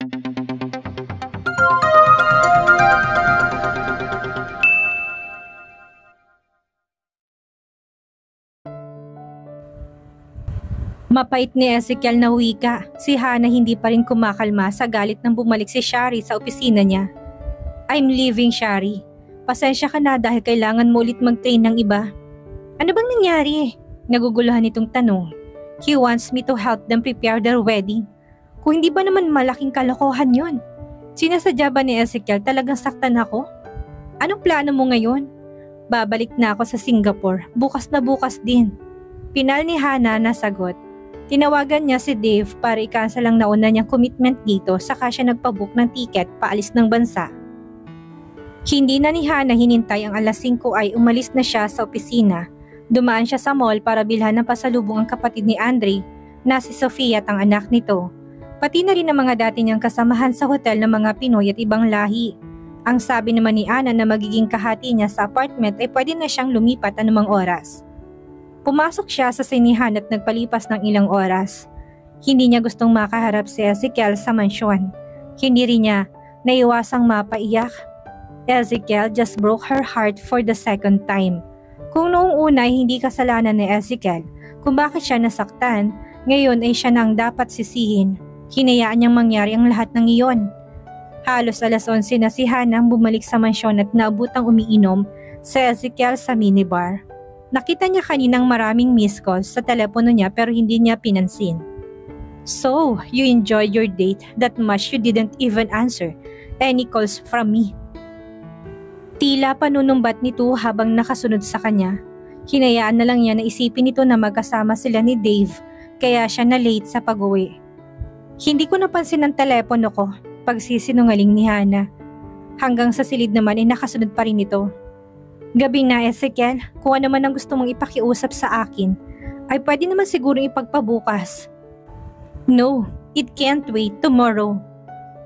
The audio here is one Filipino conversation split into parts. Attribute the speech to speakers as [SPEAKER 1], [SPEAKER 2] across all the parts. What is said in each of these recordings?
[SPEAKER 1] Mapait ni Ezekiel na wika. Si Hana hindi pa rin kumakalma sa galit nang bumalik si Shari sa opisina niya. I'm leaving, Shari. Pasensya ka na dahil kailangan mo ulit mag-train ng iba. Ano bang nangyari? Naguguluhan itong tanong. He wants me to help them prepare their wedding. Kung hindi ba naman malaking kalokohan yon? Sinasadya ba ni Ezekiel talagang saktan ako? Anong plano mo ngayon? Babalik na ako sa Singapore. Bukas na bukas din. Pinal ni Hana na sagot. Tinawagan niya si Dave para i-cancel ang nauna niyang commitment dito saka siya nagpabook ng ticket paalis ng bansa. Hindi na ni Hana hinintay ang alas 5 ay umalis na siya sa opisina. Dumaan siya sa mall para bilhan ng pasalubong ang kapatid ni Andre na si Sofia at ang anak nito. Pati na rin ang mga dati niyang kasamahan sa hotel ng mga Pinoy at ibang lahi. Ang sabi naman ni Ana na magiging kahati niya sa apartment ay pwede na siyang lumipat anumang oras. Pumasok siya sa sinihan at nagpalipas ng ilang oras. Hindi niya gustong makaharap si Ezekiel sa mansyon. Hindi rin niya naiwasang mapaiyak. Ezekiel just broke her heart for the second time. Kung noong una ay hindi kasalanan ni Ezekiel kung bakit siya nasaktan, ngayon ay siya na ang dapat sisihin. Hinayaan niyang mangyari ang lahat ng iyon. Halos alas 11 na si Hana bumalik sa mansyon at naabutang umiinom si Ezekiel sa minibar. Nakita niya kaninang maraming missed calls sa telepono niya pero hindi niya pinansin. So, you enjoyed your date that much you didn't even answer any calls from me. Tila panunumbat nito habang nakasunod sa kanya. Hinayaan na lang niya na isipin nito na magkasama sila ni Dave kaya siya na late sa pag-uwi. Hindi ko napansin ang telepono ko, pagsisinungaling ni Hana. Hanggang sa silid naman ay nakasunod pa rin ito. Gabi na, Ezekiel, kung ano man ang gusto mong ipakiusap sa akin, ay pwede naman siguro ipagpabukas. No, it can't wait, tomorrow.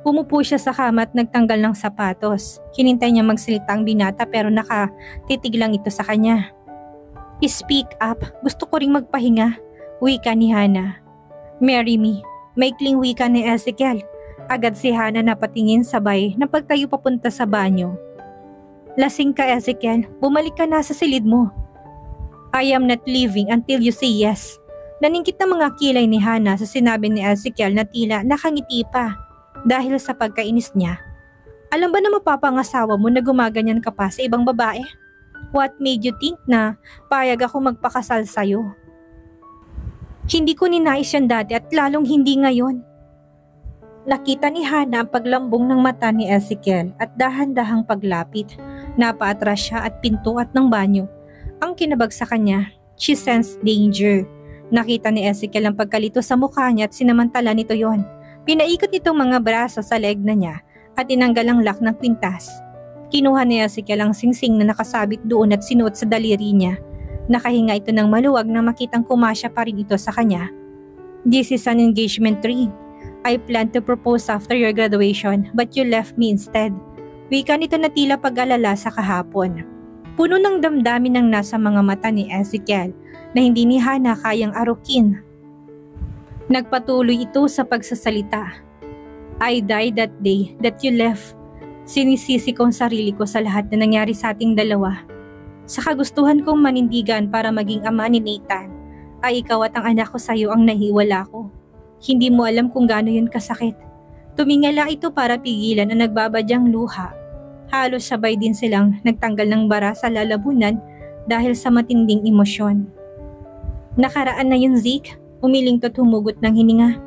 [SPEAKER 1] Umupo siya sa kama at nagtanggal ng sapatos. Hinintay niya magsalita ang binata pero nakatitig lang ito sa kanya. Speak up, gusto ko ring magpahinga, wika ni Hana. Marry me, maikling wika ni Ezekiel. Agad si Hana napatingin sabay na pagtayo papunta sa banyo. Lasing ka, Ezekiel. Bumalik ka na sa silid mo. I am not leaving until you say yes. Naningkit na mga kilay ni Hana sa sinabi ni Ezekiel na tila nakangiti pa dahil sa pagkainis niya. Alam ba na mapapangasawa mo na gumaganyan ka pa sa ibang babae? What made you think na payag ako magpakasal sa'yo? Hindi ko ninais yan dati at lalong hindi ngayon. Nakita ni Hana ang paglambong ng mata ni Ezekiel at dahan-dahang paglapit. Napaatras siya at pinto at ng banyo. Ang kinabag sa kanya, she sensed danger. Nakita ni Ezekiel ang pagkalito sa mukha niya at sinamantala nito yon. Pinaikot nitong mga braso sa leeg na niya at tinanggal ang lock ng kwintas. Kinuha ni Ezekiel ang singsing na nakasabit doon at sinuot sa daliri niya. Nakahinga ito ng maluwag na makitang kumasya pa rin ito sa kanya. This is an engagement ring. I planned to propose after your graduation but you left me instead. Wika nito na tila pag-alala sa kahapon. Puno ng damdamin ang nasa mga mata ni Ezekiel na hindi ni Hana kayang arukin. Nagpatuloy ito sa pagsasalita. I died that day that you left. Sinisisi ko ang sarili ko sa lahat na nangyari sa ating dalawa. Sa kagustuhan kong manindigan para maging ama ni Nathan, ay ikaw at ang anak ko sa iyo ang nahiwala ko. Hindi mo alam kung gaano yun kasakit. Tumingala ito para pigilan ang nagbabadyang luha. Halos sabay din silang nagtanggal ng bara sa lalabunan dahil sa matinding emosyon. Nakaraan na yun, Zeke. Umiling to't humugot ng hininga.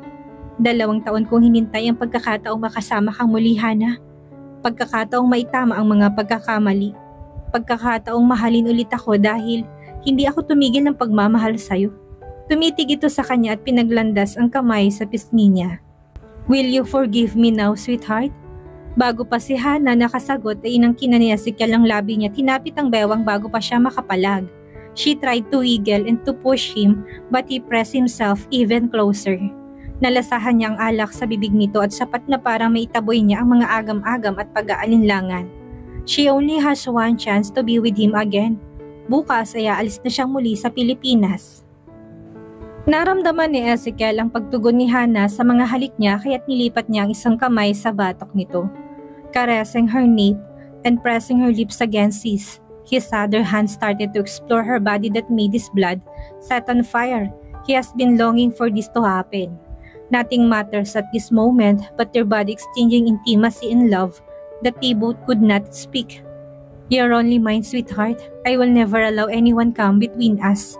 [SPEAKER 1] 2 taon kong hinintay ang pagkakataong makasama kang muli, Hana. Pagkakataong maitama ang mga pagkakamali. Pagkakataong mahalin ulit ako dahil hindi ako tumigil ng pagmamahal sa'yo. Tumitig ito sa kanya at pinaglandas ang kamay sa pisngi niya. Will you forgive me now, sweetheart? Bago pa si Hana nakasagot ay inangkina ni Ezekiel ang labi niya, tinapit ang bewang bago pa siya makapalag. She tried to wiggle and to push him but he pressed himself even closer. Nalasahan niya ang alak sa bibig nito at sapat na para maitaboy niya ang mga agam-agam at pag-aalinlangan. She only has one chance to be with him again. Bukas ay aalis na siyang muli sa Pilipinas. Naramdaman ni Ezekiel ang pagtugon ni Hannah sa mga halik niya kaya't nilipat niya ang isang kamay sa batok nito, caressing her nape and pressing her lips against his. His other hand started to explore her body that made his blood set on fire. He has been longing for this to happen. Nothing matters at this moment but their body exchanging intimacy and love that they both could not speak. "You're only mine, sweetheart. I will never allow anyone come between us."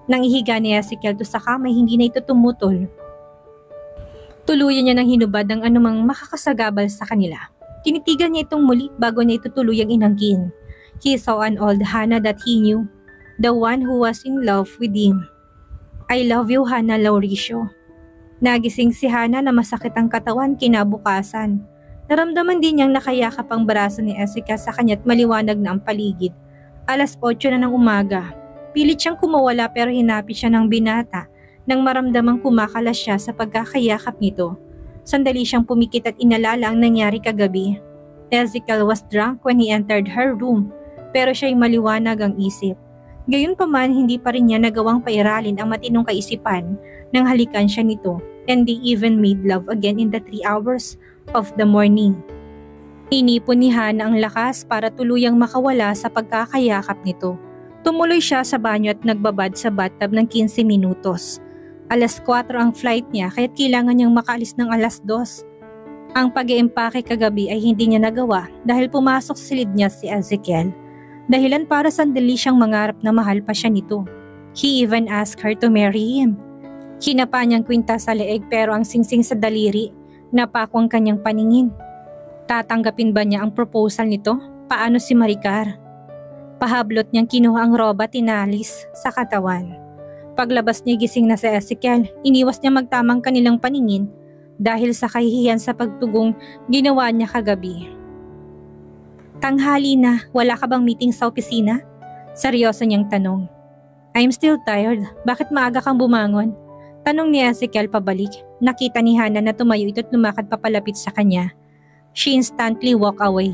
[SPEAKER 1] Nang ihiga ni Ezekiel to sa kamay, hindi na ito tumutol. Tuluyan niya nang hinubad ang anumang makakasagabal sa kanila. Tinitigan niya itong muli bago niya ito tuluyang inangkin. He saw an old Hannah that he knew, the one who was in love with him. "I love you, Hannah Lauricio." Nagising si Hannah na masakit ang katawan kinabukasan. Naramdaman din niyang nakayakap ang braso ni Ezekiel sa kanya't maliwanag na ang paligid. 8:00 na ng umaga. Pilit siyang kumawala pero hinapit siya ng binata nang maramdamang kumakalas siya sa pagkakayakap nito. Sandali siyang pumikit at inalala ang nangyari kagabi. Ezekiel was drunk when he entered her room pero siya'y maliwanag ang isip. Gayunpaman hindi pa rin niya nagawang pairalin ang matinong kaisipan nang halikan siya nito and they even made love again in the 3 hours of the morning. Inipon ni Hannah ang lakas para tuluyang makawala sa pagkakayakap nito. Tumuloy siya sa banyo at nagbabad sa bathtub ng 15 minutos. 4:00 ang flight niya kaya't kailangan niyang makaalis ng 2:00. Ang pag-iimpake kagabi ay hindi niya nagawa dahil pumasok sa silid niya si Ezekiel. Dahilan para sandali siyang mangarap na mahal pa siya nito. He even asked her to marry him. Hinapa niyang kwinta sa leeg pero ang singsing sa daliri, napako ang kanyang paningin. Tatanggapin ba niya ang proposal nito? Paano si Maricar? Pahablot niyang kinuha ang roba at inalis sa katawan. Paglabas niya gising na si Ezekiel, iniwas niya magtamang kanilang paningin dahil sa kahihiyan sa pagtugong ginawa niya kagabi. "Tanghali na, wala ka bang meeting sa opisina?" Seryoso niyang tanong. "I'm still tired. Bakit maaga kang bumangon?" Tanong ni Ezekiel pabalik. Nakita ni Hannah na tumayo ito at lumakad papalapit sa kanya. She instantly walked away.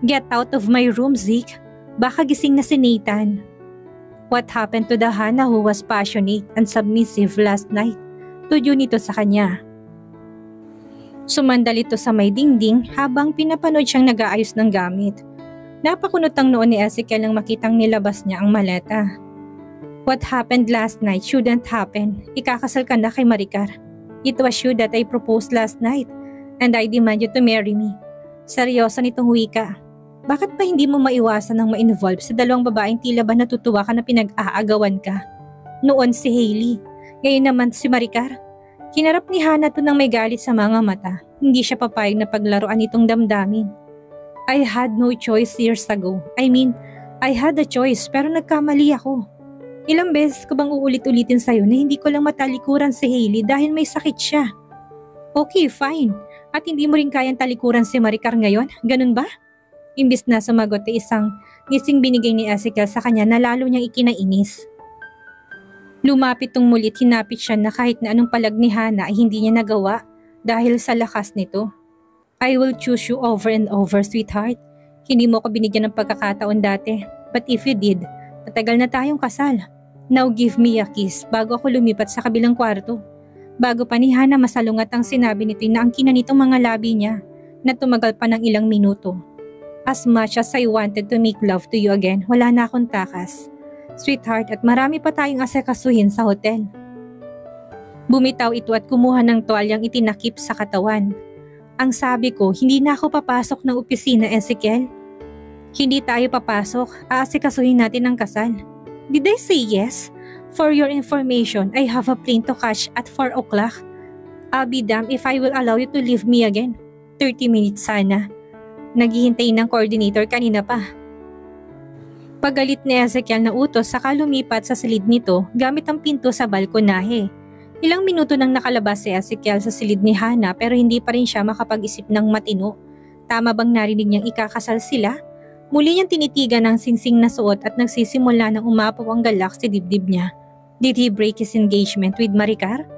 [SPEAKER 1] "Get out of my room, Zeke. Baka gising na si Nathan." What happened to the Hannah who was passionate and submissive last night? Tudyo nito sa kanya. Sumandal ito sa may dingding habang pinapanood siyang nag-aayos ng gamit. Napakunot ang noon ni Ezekiel nang makitang nilabas niya ang maleta. "What happened last night shouldn't happen. Ikakasal ka na kay Maricar. It was you that I proposed last night and I demand you to marry me." Seryoso nitong wika. Bakit pa hindi mo maiwasan ng ma-involve sa dalawang babaeng tila ba natutuwa ka na pinag-aagawan ka? Noon si Hailey, ngayon naman si Maricar. Hinarap ni Hannah to nang may galit sa mga mata. Hindi siya papayag na paglaruan itong damdamin. "I had no choice years ago. I had a choice pero nagkamali ako. Ilang beses ko bang uulit-ulitin sa'yo na hindi ko lang matalikuran si Hailey dahil may sakit siya? Okay, fine. At hindi mo rin kayang talikuran si Maricar ngayon? Ganun ba?" Imbis na sumagot ay isang ngising binigay ni Ezekiel sa kanya na lalo niyang ikinainis. Lumapit tong mulit, hinapit siya na kahit na anong palag ni Hannah ay hindi niya nagawa dahil sa lakas nito. "I will choose you over and over, sweetheart. Hindi mo ko binigyan ng pagkakataon dati. But if you did, matagal na tayong kasal. Now give me a kiss," bago ako lumipat sa kabilang kwarto. Bago pa ni Hannah masalungat ang sinabi nito na ang kina nitong mga labi niya na tumagal pa ng ilang minuto. "As much as I wanted to make love to you again, wala na akong takas, sweetheart, at marami pa tayong asikasuhin sa hotel." Bumitaw ito at kumuha ng tuwalyang itinakip sa katawan. "Ang sabi ko, hindi na ako papasok ng opisina, Ezekiel. Hindi tayo papasok, aasikasuhin natin ang kasal." "Did I say yes? For your information, I have a plane to catch at 4 o'clock. I'll be damned if I will allow you to leave me again. 30 minutes sana. Naghihintay ng coordinator kanina pa." Pagalit ni Ezekiel na utos saka lumipat sa silid nito gamit ang pinto sa balkonahe. Ilang minuto nang nakalabas si Ezekiel sa silid ni Hannah pero hindi pa rin siya makapag-isip ng matino. Tama bang narinig niyang ikakasal sila? Muli niyang tinitigan ang singsing na suot at nagsisimula ng umapaw ang galak sa dibdib niya. Did he break his engagement with Maricar?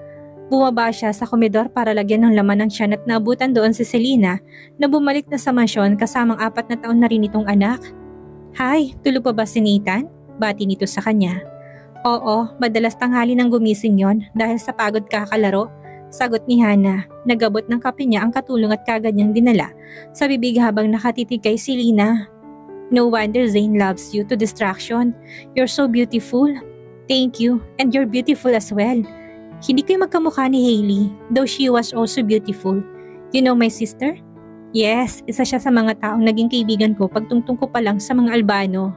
[SPEAKER 1] Bumaba siya sa komedor para lagyan ng laman ng tiyan at naabutan doon si Selena na bumalik na sa mansyon kasamang 4 na taon na rin itong anak. "Hi, tulog pa ba si Nathan?" Bati nito sa kanya. Oo, madalas tanghali nang gumising yon dahil sa pagod kakalaro. Sagot ni Hana. Nagabot ng kape niya ang katulong at kagad niyang dinala sa bibig habang nakatitig kay Selena. No wonder Zane loves you to distraction. You're so beautiful. Thank you, and you're beautiful as well. Hindi kayo magkamukha ni Hailey, though she was also beautiful. You know my sister? Yes, isa siya sa mga taong naging kaibigan ko pagtungtong ko pa lang sa mga Albano.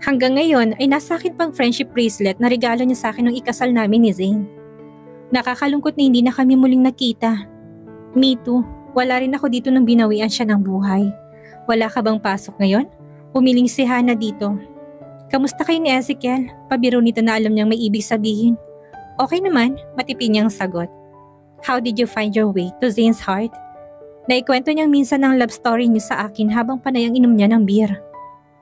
[SPEAKER 1] Hanggang ngayon ay nasa akin pang friendship bracelet na regalo niya sa akin nung ikasal namin ni Zane. Nakakalungkot na hindi na kami muling nakita. Me too, wala rin ako dito nang binawian siya ng buhay. Wala ka bang pasok ngayon? Umiling si Hana dito. Kamusta kayo ni Ezekiel? Pabiro nito na alam niyang may ibig sabihin. Okay naman, matipid niyang sagot. How did you find your way to Zane's heart? Naikwento niyang minsan ng love story niyo sa akin habang panayang inom niya ng beer.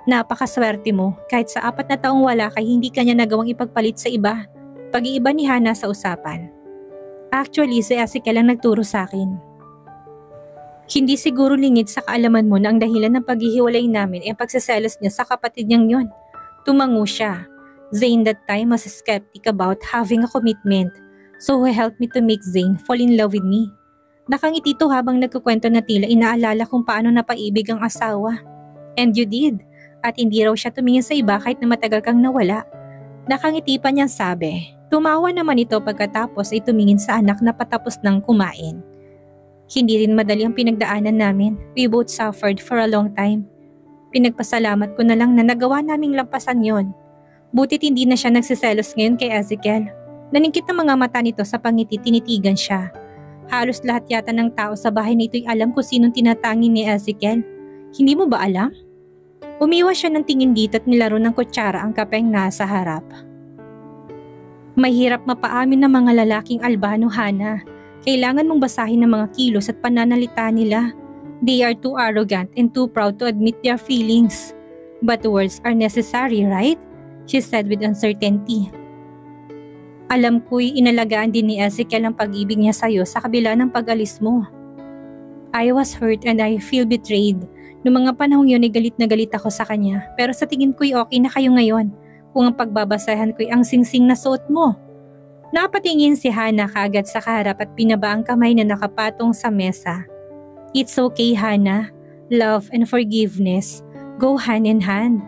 [SPEAKER 1] Napakaswerte mo, kahit sa 4 na taong wala kay hindi kanya nagawang ipagpalit sa iba. Pag-iiba ni Hana sa usapan. Actually, si Ezekiel ang nagturo sa akin. Hindi siguro lingid sa kaalaman mo na ang dahilan ng paghihiwalay namin ay ang pagsaselos niya sa kapatid niyang yon. Tumango siya. Zane that time was skeptic about having a commitment, so he helped me to make Zane fall in love with me. Nakangiti to habang nagkukwento na tila inaalala kung paano napaibig ang asawa. And you did. At hindi raw siya tumingin sa iba kahit na matagal kang nawala. Nakangiti pa niyang sabi. Tumawa naman ito pagkatapos ay tumingin sa anak na patapos ng kumain. Hindi rin madali ang pinagdaanan namin. We both suffered for a long time. Pinagpasalamat ko na lang na nagawa naming lampasan yon. Butit hindi na siya nagsiselos ngayon kay Ezekiel. Naningkit ang mga mata nito sa pangiti, tinitigan siya. Halos lahat yata ng tao sa bahay na ito'y alam kung sinong tinatangi ni Ezekiel. Hindi mo ba alam? Umiwas siya ng tingin dito at nilaro ng kutsara ang kapeng nasa harap. Mahirap mapaamin ng mga lalaking Albano, Hana. Kailangan mong basahin ang mga kilos at pananalita nila. They are too arrogant and too proud to admit their feelings. But words are necessary, right? She said with uncertainty. Alam ko'y inalagaan din ni Ezekiel ang pag-ibig niya sa'yo sa kabila ng pag-alis mo. I was hurt and I feel betrayed. Noong mga panahong yun ay galit na galit ako sa kanya. Pero sa tingin ko'y okay na kayo ngayon kung ang pagbabasahan ko'y ang singsing na suot mo. Napatingin si Hana kaagad sa kaharap at pinaba ang kamay na nakapatong sa mesa. It's okay, Hana. Love and forgiveness go hand in hand.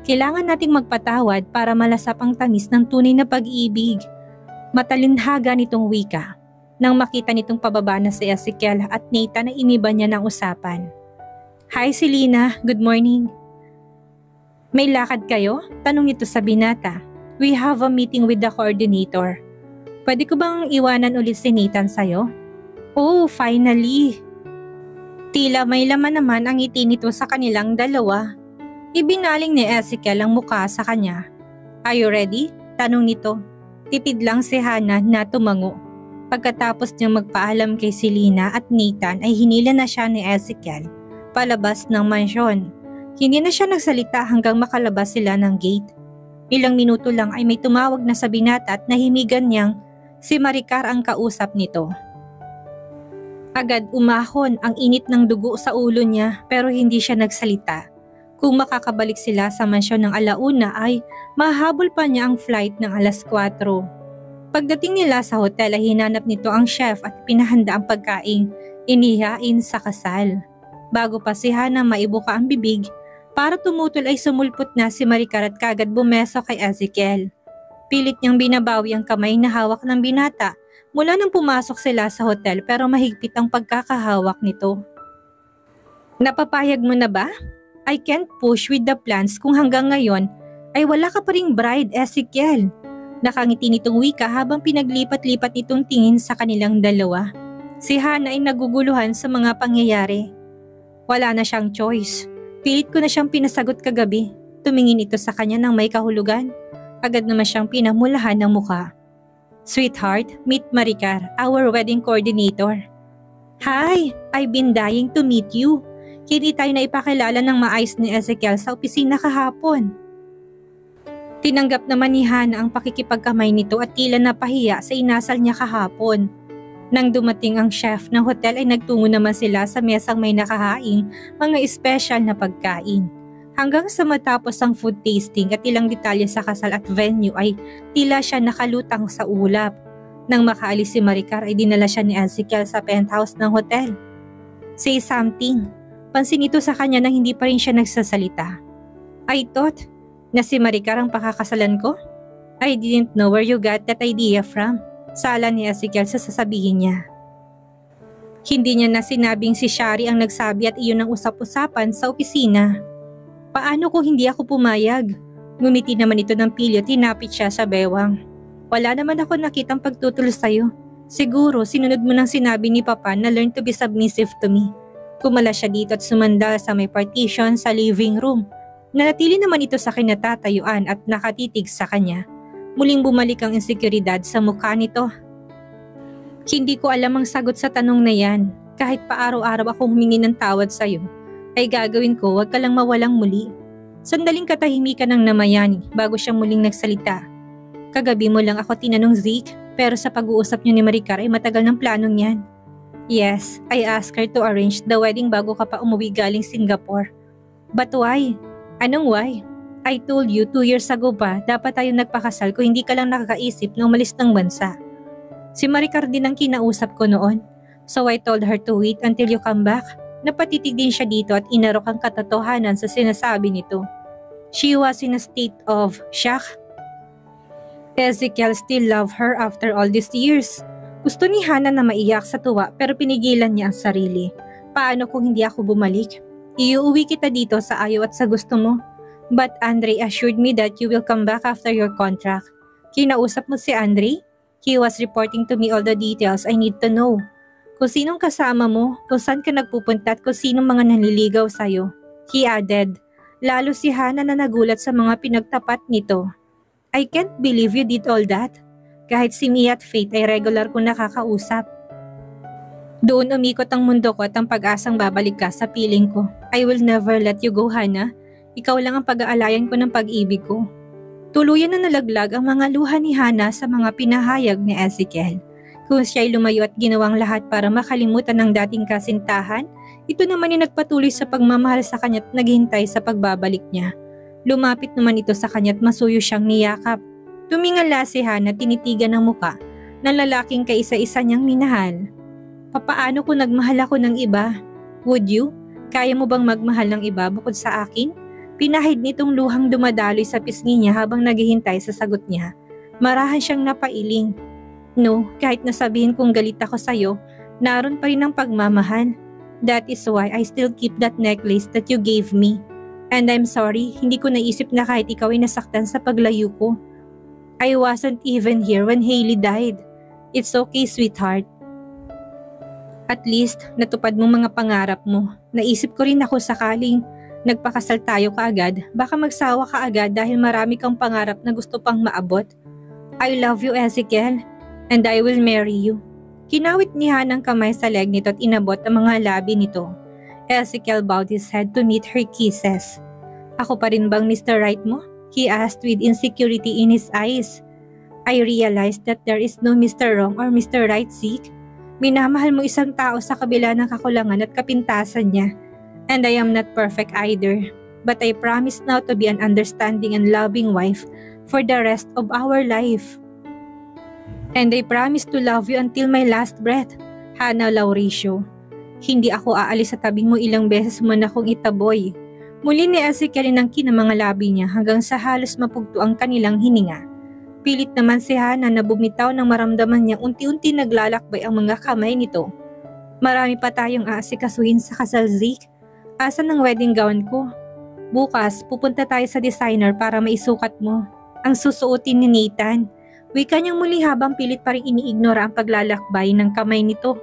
[SPEAKER 1] Kailangan nating magpatawad para malasap ang tamis ng tunay na pag-ibig. Matalinhaga nitong wika nang makita nitong pababa na si Ezekiel at Nathan na iniba niya ng usapan. Hi Selena, good morning. May lakad kayo? Tanong nito sa binata. We have a meeting with the coordinator. Pwede ko bang iwanan ulit si Nathan sa'yo? Oh, finally! Tila may laman naman ang ngiti nito sa kanilang dalawa. Ibinaling ni Ezekiel ang mukha sa kanya. Are you ready? Tanong nito. Tipid lang si Hana na tumango. Pagkatapos niyang magpaalam kay Selena at Nathan ay hinila na siya ni Ezekiel palabas ng mansyon. Hindi na siya nagsalita hanggang makalabas sila ng gate. Ilang minuto lang ay may tumawag na sa binata at nahimigan niyang si Maricar ang kausap nito. Agad umahon ang init ng dugo sa ulo niya pero hindi siya nagsalita. Kung makakabalik sila sa mansyon ng alauna ay mahabol pa niya ang flight ng 4:00. Pagdating nila sa hotel ay hinanap nito ang chef at pinahanda ang pagkaing inihain sa kasal. Bago pa si Hana maibuka ang bibig, para tumutol ay sumulpot na si Maricar at kagad bumeso kay Ezekiel. Pilit niyang binabawi ang kamay na hawak ng binata mula nang pumasok sila sa hotel pero mahigpit ang pagkakahawak nito. Napapayag mo na ba? I can't push with the plans kung hanggang ngayon ay wala ka pa ring bride, Ezekiel. Nakangiti nitong wika habang pinaglipat-lipat nitong tingin sa kanilang dalawa. Si Hana ay naguguluhan sa mga pangyayari. Wala na siyang choice. Pilit ko na siyang pinasagot kagabi. Tumingin ito sa kanya ng may kahulugan. Agad naman siyang pinamulahan ng mukha. Sweetheart, meet Maricar, our wedding coordinator. Hi, I've been dying to meet you. Hindi tayo na ipakilala ng maayos ni Ezekiel sa opisina kahapon. Tinanggap naman ni Hana ang pakikipagkamay nito at tila napahiya sa inasal niya kahapon. Nang dumating ang chef ng hotel ay nagtungo naman sila sa mesang may nakahaing mga espesyal na pagkain. Hanggang sa matapos ang food tasting at ilang detalye sa kasal at venue ay tila siya nakalutang sa ulap. Nang makaalis si Maricar ay dinala siya ni Ezekiel sa penthouse ng hotel. Say something. Pansin ito sa kanya nang hindi pa rin siya nagsasalita. I thought na si Maricar ang pakakasalan ko? I didn't know where you got that idea from. Sala ni Ezekiel sa sasabihin niya. Hindi niya na sinabing si Shari ang nagsabi at iyon ang usap-usapan sa opisina. Paano kung hindi ako pumayag? Ngumiti naman ito ng pilyo at hinapit siya sa bewang. Wala naman ako nakitang pagtutol sa'yo. Siguro sinunod mo nang sinabi ni Papa na learn to be submissive to me. Kumala siya dito at sumandal sa may partition sa living room. Nanatili naman ito sa kinatatayuan at nakatitig sa kanya. Muling bumalik ang insekuridad sa mukha nito. Hindi ko alam ang sagot sa tanong na yan. Kahit pa araw-araw ako humingi ng tawad sa'yo, ay gagawin ko, wag ka lang mawalang muli. Sandaling katahimikan ng namayani bago siya muling nagsalita. Kagabi mo lang ako tinanong, Zeke, pero sa pag-uusap niyo ni Maricar ay matagal ng planong yan. Yes, I asked her to arrange the wedding bago ka pa umuwi galing Singapore. But why? Anong why? I told you 2 years ago pa dapat tayo nagpakasal kung hindi ka lang nakakaisip na umalis ng bansa. Si Maricar din ang kinausap ko noon, so I told her to wait until you come back. Napatitig din siya dito at inarok ang katotohanan sa sinasabi nito. She was in a state of shock. Ezekiel still loved her after all these years. Gusto ni Hannah na maiyak sa tuwa pero pinigilan niya ang sarili. Paano kung hindi ako bumalik? Iuwi kita dito sa ayaw at sa gusto mo. But Andre assured me that you will come back after your contract. Kinausap mo si Andre? He was reporting to me all the details I need to know. Kung sinong kasama mo, kung saan ka nagpupunta at kung sinong mga nanliligaw sa'yo. He added, lalo si Hannah na nagulat sa mga pinagtapat nito. I can't believe you did all that. Kahit si Mia at Faith ay regular kong nakakausap. Doon umikot ang mundo ko at ang pag-asang babalik ka sa piling ko. I will never let you go, Hannah. Ikaw lang ang pag-aalayan ko ng pag-ibig ko. Tuluyan na nalaglag ang mga luha ni Hannah sa mga pinahayag ni Ezekiel. Kung siya'y lumayo at ginawang lahat para makalimutan ang dating kasintahan, ito naman ay nagpatuloy sa pagmamahal sa kanya at naghintay sa pagbabalik niya. Lumapit naman ito sa kanya at masuyo siyang niyakap. Tumingala si Hannah, tinitigan ng muka ng lalaking kaisa-isa niyang minahal. Papaano kung nagmahal ako ng iba? Would you? Kaya mo bang magmahal ng iba bukod sa akin? Pinahid nitong luhang dumadaloy sa pisngi niya habang naghihintay sa sagot niya. Marahan siyang napailing. No, kahit nasabihin kong galit ako sa'yo, naroon pa rin ang pagmamahal. That is why I still keep that necklace that you gave me. And I'm sorry, hindi ko naisip na kahit ikaw ay nasaktan sa paglayo ko. I wasn't even here when Hailey died. It's okay, sweetheart. At least, natupad mo mga pangarap mo. Naisip ko rin ako sakaling nagpakasal tayo kaagad, baka magsawa ka agad dahil marami kang pangarap na gusto pang maabot. I love you, Ezekiel. And I will marry you. Kinawit ni Hannah ang kamay sa leg nito at inabot ang mga labi nito. Ezekiel bowed his head to meet her kisses. Ako pa rin bang Mr. Right mo? He asked with insecurity in his eyes. I realized that there is no Mr. Wrong or Mr. Right, Zeke. Minamahal mo isang tao sa kabila ng kakulangan at kapintasan niya. And I am not perfect either. But I promise now to be an understanding and loving wife for the rest of our life. And I promise to love you until my last breath, Hannah Lauricio. Hindi ako aalis sa tabing mo ilang beses mo na akong itaboy. Muli ni Ezekiel ang kinamang labi niya hanggang sa halos mapugto ang kanilang hininga. Pilit naman si Hannah na bumitaw nang maramdaman niya unti-unti naglalakbay ang mga kamay nito. Marami pa tayong aasikasuhin sa kasal, Zeke. Asan ang wedding gown ko? Bukas, pupunta tayo sa designer para maisukat mo. Ang susuotin ni Nathan. Wika niyang muli habang pilit pa rin iniignora ang paglalakbay ng kamay nito.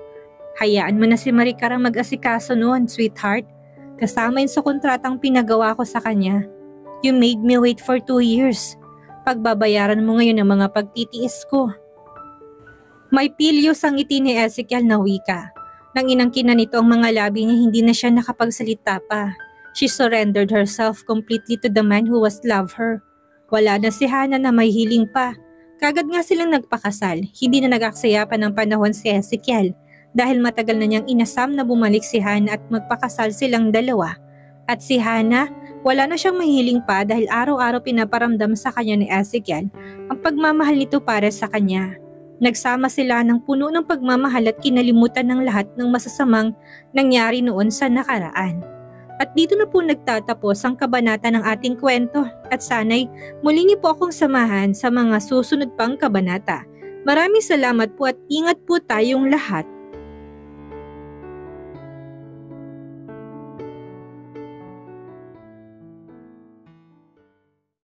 [SPEAKER 1] Hayaan mo na si Maricar ang mag-asikaso noon, sweetheart. Kasama yun sa kontratang pinagawa ko sa kanya. You made me wait for 2 years. Pagbabayaran mo ngayon ang mga pagtitiis ko. May pilyos ang ngiti ni Ezekiel na wika. Nang inangkinan nito ang mga labi niya, hindi na siya nakapagsalita pa. She surrendered herself completely to the man who was love her. Wala na si Hannah na may hiling pa. Kagad nga silang nagpakasal, hindi na nag-aksaya pa ng panahon si Ezekiel dahil matagal na niyang inasam na bumalik si Hannah at magpakasal silang dalawa. At si Hannah, Wala na siyang mahiling pa dahil araw-araw pinaparamdam sa kanya ni Ezekiel ang pagmamahal nito para sa kanya. Nagsama sila ng puno ng pagmamahal at kinalimutan ng lahat ng masasamang nangyari noon sa nakaraan. At dito na po nagtatapos ang kabanata ng ating kwento at sana'y muli niyo po akong samahan sa mga susunod pang kabanata. Maraming salamat po at ingat po tayong lahat.